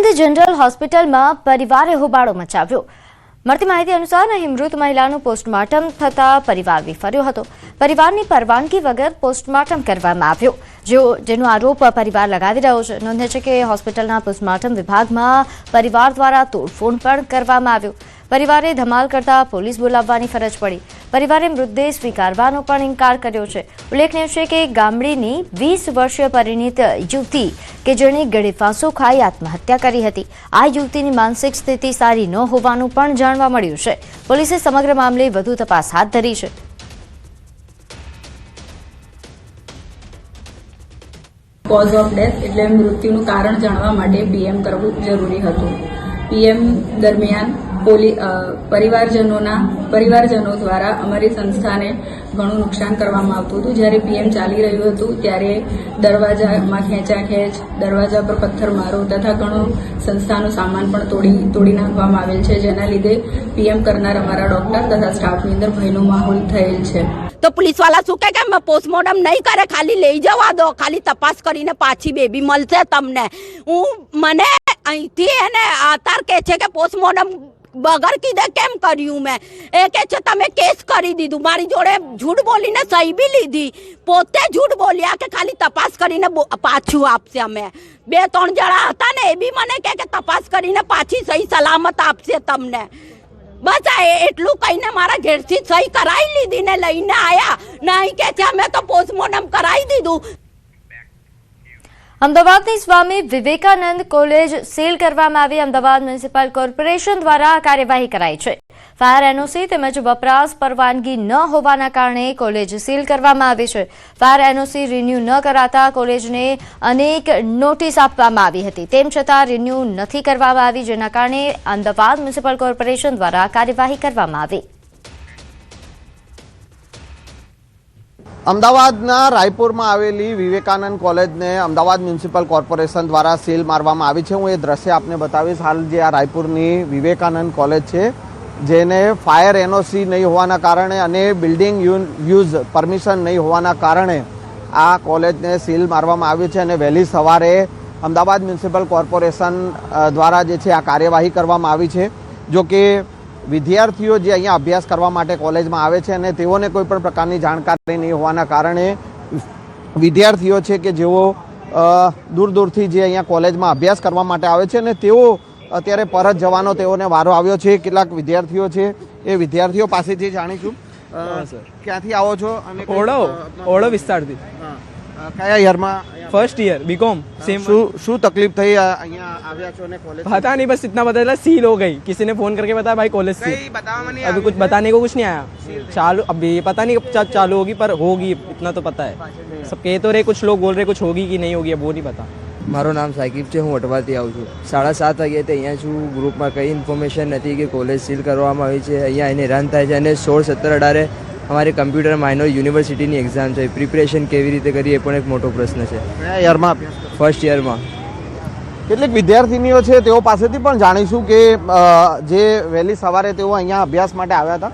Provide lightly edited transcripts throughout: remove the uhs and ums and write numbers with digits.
Anand general હોસ્પિટલમાં પરિવારે હોબાળો મચાવ્યો। મળતી માહિતી અનુસાર અહીં મૃત મહિલાનું પોસ્ટમોર્ટમ થતા પરિવાર વિફર્યો હતો। પરિવારની પરવાનગી વગર પોસ્ટમોર્ટમ કરવામાં આવ્યો, જેનો આરોપ પરિવાર લગાવી રહ્યો છે। નોંધે છે કે હોસ્પિટલના પોસ્ટમોર્ટમ વિભાગમાં પરિવાર દ્વારા તોડફોડ પણ કરવામાં આવ્યો। પરિવારે ધમાલ કરતા પોલીસ બોલાવવાની ફરજ પડી। પરિવારે મૃતદેહ સ્વીકારવાનો પણ ઇનકાર કર્યો છે। ઉલ્લેખનીય છે કે ગામડીની 20 વર્ષીય પરિણીત યુવતી કે જેણે ગળે ફાંસો ખાઈ આત્મહત્યા કરી હતી। આ યુવતીની માનસિક સ્થિતિ સારી ન હોવાનું પણ જાણવા મળ્યું છે। પોલીસે સમગ્ર મામલે વધુ તપાસ હાથ ધરી છે। કોઝ ઓફ ડેથ એટલે મૃત્યુનું કારણ જાણવા માટે પીએમ કરવું જરૂરી હતું। પીએમ દરમિયાન પરિવારજનો દ્વારા અમારી સંસ્થાને ઘણું નુકસાન કરવામાં આવતું હતું। જ્યારે પીએમ ચાલી રહ્યું હતું ત્યારે દરવાજામાં ખેંચાખેંચ, દરવાજા પર પથ્થરમારો તથા ઘણું સંસ્થાનું સામાન પણ તોડી નાખવામાં આવેલ છે, જેના લીધે પીએમ કરનાર અમારા ડોક્ટર તથા સ્ટાફની અંદર ભયનો માહોલ થયેલ છે। તો પોલીસ વાળા શું કહે કે પોસ્ટમોર્ટમ નહીં કરે, ખાલી લઈ જવા દો, ખાલી તપાસ કરીને પાછી બેબી મળશે તમને। મને અહીંથી એને આતાર કહે છે કે પોસ્ટમોર્ટમ બગર કીધે કેમ કર્યું મેં? એ કહે છે તમે કેસ કરી દીધું। મારી જોડે જૂઠ બોલીને સહી બી લીધી, પોતે જૂઠ બોલ્યા કે ખાલી તપાસ કરીને પાછું આપશે। અમે 2-3 જણા હતા ને, એ બી મને કહે કે તપાસ કરીને પાછી સહી સલામત આપશે તમને। બસ એટલું કહીને મારા ઘેરથી સહી કરાવી લીધી ને લઈને આયા। નહીં કે છે અમે તો પોસ્ટમોર્ટમ કરાવી દીધું। અમદાવાદની સ્વામી વિવેકાનંદ કોલેજ સીલ કરવામાં આવી। અમદાવાદ મ્યુનિસિપલ કોર્પોરેશન દ્વારા કાર્યવાહી કરાઈ છે। ફાયર એનઓસી તેમજ વપરાશ પરવાનગી ન હોવાના કારણે કોલેજ સીલ કરવામાં આવી છે। ફાયર એનઓસી રિન્યુ ન કરાતા કોલેજને અનેક નોટિસ આપવામાં આવી હતી, તેમ છતાં રિન્યુ નથી કરવામાં આવી, જેના કારણે અમદાવાદ મ્યુનિસિપલ કોર્પોરેશન દ્વારા કાર્યવાહી કરવામાં આવી। અમદાવાદના રાયપુરમાં આવેલી વિવેકાનંદ કોલેજને અમદાવાદ મ્યુનિસિપલ કોર્પોરેશન દ્વારા સીલ મારવામાં આવી છે। હું એ દ્રશ્ય આપને બતાવીશ। હાલ જે આ રાયપુરની વિવેકાનંદ કોલેજ છે, જેને ફાયર એનઓસી નહીં હોવાના કારણે અને બિલ્ડિંગ યુઝ પરમિશન નહીં હોવાના કારણે આ કોલેજને સીલ મારવામાં આવી છે અને વહેલી સવારે અમદાવાદ મ્યુનિસિપલ કોર્પોરેશન દ્વારા જે છે આ કાર્યવાહી કરવામાં આવી છે। જો કે વિદ્યાર્થીઓ જે અહીંયા અભ્યાસ કરવા માટે કોલેજમાં આવે છે અને તેઓને કોઈ પણ પ્રકારની જાણકારી નહીં હોવાના કારણે વિદ્યાર્થીઓ છે કે જેઓ દૂર દૂરથી જે અહીંયા કોલેજમાં અભ્યાસ કરવા માટે આવે છે અને તેઓ અત્યારે પરત જવાનો તેઓને વારો આવ્યો છે। કેટલાક વિદ્યાર્થીઓ છે, એ વિદ્યાર્થીઓ પાસેથી જાણીશું। ક્યાંથી આવો છો? અને ઓળો વિસ્તારથી। કયા યરમાં? First year BCom same. શું तकलीफ થઈ અહીંયા આવ્યા છો ને કોલેજ? पता नहीं, बस इतना पता चला सील हो गई। किसी ने फोन करके बताया भाई कॉलेज सील। अभी कुछ बताने को कुछ नहीं आया। चालू अभी पता नहीं कब चालू होगी, पर होगी इतना तो पता है। सब कह तो रहे, कुछ लोग बोल रहे कुछ होगी कि नहीं होगी, अब वो नहीं पता। મારું નામ સાકિબ છે, હું વટવાથી આવું છું। 7:30 વાગ્યાથી અહીંયા છું। ગ્રુપમાં કંઈ ઇન્ફોર્મેશન નથી કે કોલેજ સીલ કરવામાં આવી છે। અહીંયા એને હેરાન થાય છે અને 16, 17, 18 અમારી કમ્પ્યુટર માઇનોર યુનિવર્સિટીની એક્ઝામ છે। પ્રિપરેશન કેવી રીતે કરીએ એ પણ એક મોટો પ્રશ્ન છે। કયા યરમાં અભ્યાસ કરો? ફર્સ્ટ યરમાં। કેટલીક વિદ્યાર્થીનીઓ છે, તેઓ પાસેથી પણ જાણીશું કે જે વહેલી સવારે તેઓ અહીંયા અભ્યાસ માટે આવ્યા હતા।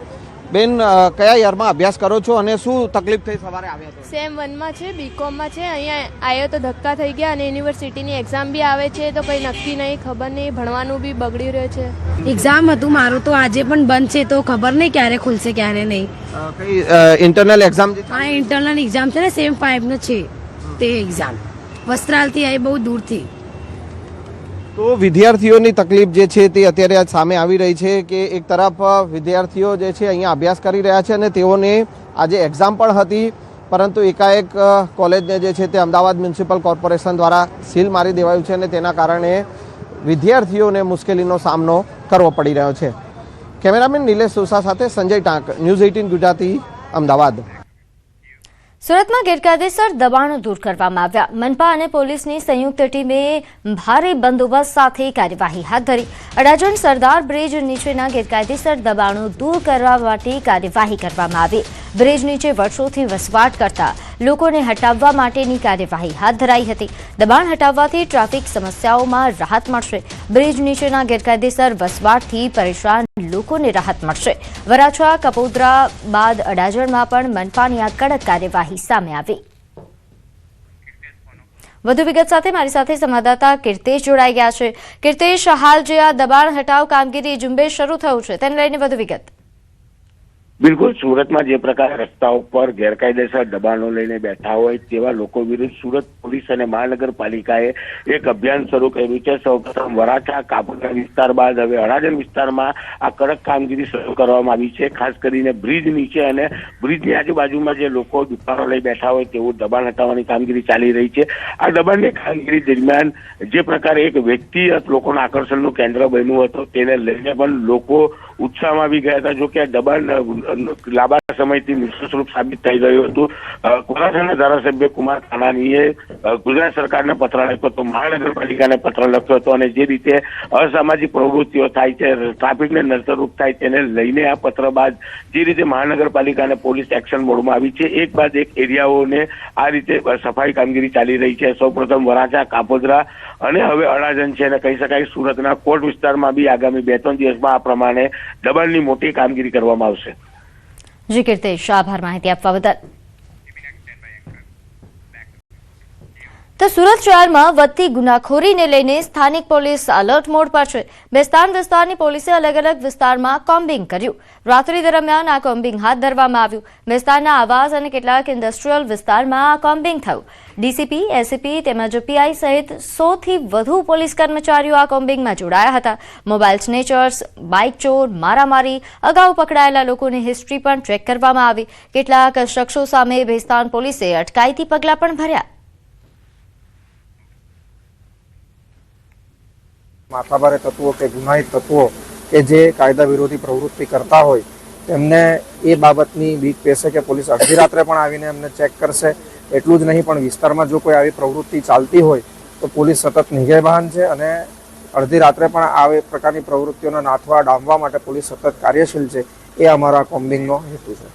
બેન, કયા યરમાં અભ્યાસ કરો છો અને શું તકલીફ થઈ સવારે આવ્યા તો? સેમ 1માં છે, બીકોમમાં છે। અહીંયા આવ્યો તો ધક્કા થઈ ગયા અને યુનિવર્સિટીની એક્ઝામ બી આવે છે, તો કંઈ નક્કી નહીં, ખબર નહીં, ભણવાનું બી બગડી રહ્યું છે। એક્ઝામ હતું મારું, તો આજે પણ બંધ છે, તો ખબર નહીં ક્યારે ખુલશે ક્યારે નહીં। કઈ ઇન્ટરનલ એક્ઝામ? હા, ઇન્ટરનલ એક્ઝામ છે ને, સેમ 5 નો છે તે એક્ઝામ। વસ્ત્રાલથી આવી, બહુ દૂરથી। તો વિદ્યાર્થીઓની તકલીફ જે છે તે અત્યારે સામે આવી રહી છે કે એક તરફ વિદ્યાર્થીઓ જે છે અહીંયા અભ્યાસ કરી રહ્યા છે અને તેઓને આજે એક્ઝામ પણ હતી, પરંતુ એકાએક કોલેજને જે છે તે અમદાવાદ મ્યુનિસિપલ કોર્પોરેશન દ્વારા સીલ મારી દેવાયું છે અને તેના કારણે વિદ્યાર્થીઓને મુશ્કેલીનો સામનો કરવો પડી રહ્યો છે। કેમેરામેન નિલેશ સોસા સાથે સંજય ટાંક, ન્યૂઝ 18 ગુજરાતી, અમદાવાદ। સુરતમાં ગેરકાયદેસર દબાણો દૂર કરવામાં આવ્યા। મનપા અને પોલીસની સંયુક્ત ટીમે ભારે બંદોબસ્ત સાથે કાર્યવાહી હાથ ધરી। અડાજણ સરદાર બ્રિજ નીચેના ગેરકાયદેસર દબાણો દૂર કરવા માટે કાર્યવાહી કરવામાં આવી। બ્રિજ નીચે વર્ષોથી વસવાટ કરતા લોકોને હટાવવા માટેની કાર્યવાહી હાથ ધરાઈ હતી। દબાણ હટાવવાથી ટ્રાફિક સમસ્યાઓમાં રાહત મળશે। બ્રિજ નીચેના ગેરકાયદેસર વસવાટથી પરેશાન લોકોને રાહત મળશે। વરાછા, કપોદરા બાદ અડાજણમાં પણ મનપાની આ કડક કાર્યવાહી સામે આવી। વધુ વિગત સાથે મારી સાથે સંવાદદાતા કીર્તેશ જોડાઈ ગયા છે. કીર્તેશ, હાલ જે આ દબાણ હટાવ કામગીરી ઝુંબેશ શરૂ થયું છે તેને લઈને વધુ વિગત. બિલકુલ, સુરતમાં જે પ્રકારે રસ્તાઓ પર ગેરકાયદેસર દબાણો લઈને બેઠા હોય તેવા લોકો વિરુદ્ધ સુરત પોલીસ અને મહાનગરપાલિકાએ એક અભિયાન શરૂ કર્યું છે. સૌપ્રથમ વરાછા કાપોદ્રા વિસ્તાર બાદ હવે અડાજણ વિસ્તારમાં આ કડક કામગીરી શરૂ કરવામાં આવી છે. ખાસ કરીને બ્રિજ નીચે અને બ્રિજની આજુબાજુમાં જે લોકો દુકાનો લઈ બેઠા હોય તેવું દબાણ હટાવવાની કામગીરી ચાલી રહી છે. આ દબાણની કામગીરી દરમિયાન જે પ્રકારે એક વ્યક્તિ લોકોના આકર્ષણનું કેન્દ્ર બન્યું હતું તેને લઈને પણ લોકો ઉત્સાહમાં આવી ગયા હતા. જો કે આ દબાણ લાંબા સમયથી મિશ્ર સ્વરૂપ સાબિત થઈ રહ્યું હતું. વરાછાના ધારાસભ્ય કુમાર કાનાણીએ ગુજરાત સરકારને પત્ર લખ્યો હતો, મહાનગરપાલિકાને પત્ર લખ્યો હતો અને જે રીતે અસામાજિક પ્રવૃત્તિઓ થાય છે, ટ્રાફિકને નડતરરૂપ થાય તેને લઈને આ પત્ર બાદ જે રીતે મહાનગરપાલિકા અને પોલીસ એક્શન મોડમાં આવી છે. એક બાદ એક એરિયાઓને આ રીતે સફાઈ કામગીરી ચાલી રહી છે. સૌપ્રથમ વરાછા, કાપોદ્રા અને હવે અડાજણ છે અને કહી શકાય સુરતના કોટ વિસ્તારમાં બી આગામી 2-3 દિવસમાં આ પ્રમાણે દબાણની મોટી કામગીરી કરવામાં આવશે. જી કીર્તેશ, આભાર માહિતી આપવા બદલ. તો સુરત શહેરમાં વધતી ગુનાખોરીને લઈને સ્થાનિક પોલીસ એલર્ટ મોડ પર છે. બેસ્તાન વિસ્તારની પોલીસે અલગ અલગ વિસ્તારમાં કોમ્બિંગ કર્યું. રાત્રિ દરમિયાન આ કોમ્બિંગ હાથ ધરવામાં આવ્યું. બેસ્તાનના આવાસ અને કેટલાક ઇન્ડસ્ટ્રીયલ વિસ્તારમાં આ કોમ્બિંગ થયું. ડીસીપી, એસીપી તેમજ પીઆઈ સહિત 100થી વધુ પોલીસ કર્મચારીઓ આ કોમ્બિંગમાં જોડાયા હતા. મોબાઈલ સ્નેચર્સ, બાઇક ચોર, મારામારી, અગાઉ પકડાયેલા લોકોની હિસ્ટ્રી પણ ચેક કરવામાં આવી. કેટલાક શખ્સો સામે બેસ્તાન પોલીસે અટકાયતી પગલાં પણ ભર્યા. માથાભારે તત્વો કે ગુનાહિત તત્વો કે જે કાયદા વિરોધી પ્રવૃત્તિ કરતા હોય તેમને એ બાબતની બીક પેશે કે પોલીસ અડધી રાત્રે પણ આવીને એમને ચેક કરશે. એટલું જ નહીં પણ વિસ્તારમાં જો કોઈ આવી પ્રવૃત્તિ ચાલતી હોય તો પોલીસ સતત નિગેબાન છે અને અડધી રાત્રે પણ આવી પ્રકારની પ્રવૃત્તિઓને નાથવા ડામવા માટે પોલીસ સતત કાર્યશીલ છે. એ અમારા કોમ્બિંગનો હેતુ છે.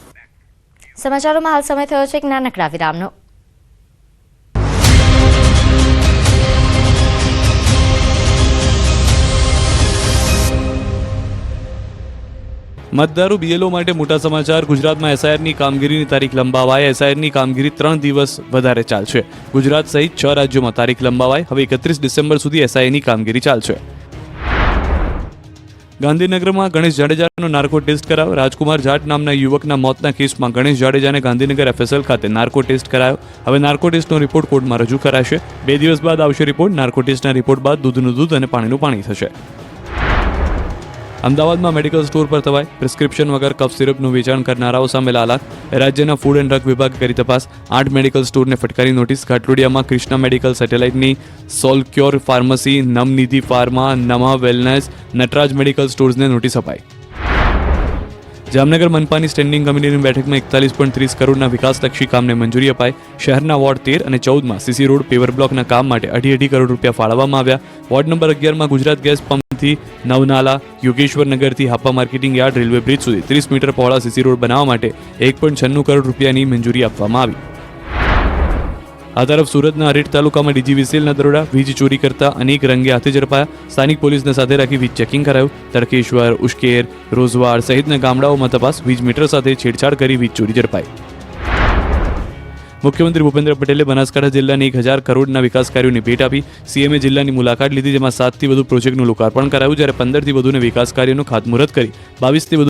સમાચારોમાં હાલ સમય થયો છે એક નાનકડા વિરામનો. મતદારો બીએલઓ માટે મોટા સમાચાર. ગુજરાતમાં એસઆઈઆરની કામગીરીની તારીખ લંબાવાય. એસઆઈઆરની કામગીરી 3 દિવસ વધારે ચાલશે. ગુજરાત સહિત 6 રાજ્યોમાં તારીખ લંબાવાય. હવે 31 ડિસેમ્બર સુધી એસઆઈની કામગીરી ચાલશે. ગાંધીનગરમાં ગણેશ જાડેજાનો નાર્કો ટેસ્ટ કરાયો. રાજકુમાર જાટ નામના યુવકના મોતના કેસમાં ગણેશ જાડેજાને ગાંધીનગર એફએસએલ ખાતે નાર્કો ટેસ્ટ કરાયો. હવે નાર્કો ટેસ્ટનો રિપોર્ટ કોર્ટમાં રજૂ કરાશે. 2 દિવસ બાદ આવશે રિપોર્ટ. નાર્કો ટેસ્ટના રિપોર્ટ બાદ દૂધનું દૂધ અને પાણીનું પાણી થશે. અમદાવાદમાં મેડિકલ સ્ટોર પર તવાય. પ્રિસ્ક્રિપ્શન વગર કફ સિરપનું વેચાણ કરનારાઓ સામે લાલાક. રાજ્યના ફૂડ એન્ડ ડ્રગ વિભાગે કરી તપાસ. 8 મેડિકલ સ્ટોરને ફટકારી નોટિસ. ઘાટલોડિયામાં કૃષ્ણા મેડિકલ સેટેલાઇટની Solcure pharmacy, Namnidhi pharma, Nama wellness, Natraj medical સ્ટોર્સને નોટિસ અપાઈ. જામનગર મનપાની સ્ટેન્ડિંગ કમિટીની બેઠકમાં 41.30 કરોડના વિકાસલક્ષી કામને મંજૂરી અપાઈ. શહેરના વોર્ડ 13 અને 14માં સીસી રોડ પેવર બ્લોકના કામ માટે 2.5 કરોડ રૂપિયા ફાળવવામાં આવ્યા. વોર્ડ નંબર 11માં ગુજરાત ગેસ પંપથી નવનાલા, યોગેશ્વર નગરથી Hapa marketing yard, railway bridge સુધી 30 મીટર પહોળા સીસી રોડ બનાવવા માટે 1.96 કરોડ રૂપિયાની મંજૂરી આપવામાં આવી. આ તરફ સુરતના અરેઠ તાલુકામાં ડીજીવીસીએલના દરોડા. વીજ ચોરી કરતા અનેક રંગે હાથે ઝડપાયા. સ્થાનિક પોલીસને સાથે રાખી વીજ ચેકિંગ કરાયું. તડકેશ્વર, ઉશ્કેર, રોઝવાડ સહિતના ગામડાઓમાં તપાસ. વીજ મીટર સાથે છેડછાડ કરી વીજ ચોરી ઝડપાઈ. મુખ્યમંત્રી ભૂપેન્દ્ર પટેલે બનાસકાંઠા જિલ્લાની 1000 કરોડના વિકાસ કાર્યોની ભેટ આપી. સીએમએ જિલ્લાની મુલાકાત લીધી, જેમાં 7થી વધુ પ્રોજેક્ટનું લોકાર્પણ કરાયું, જ્યારે 15થી વધુને વિકાસ કાર્યોનું ખાતમુહૂર્ત કરી 22થી વધુ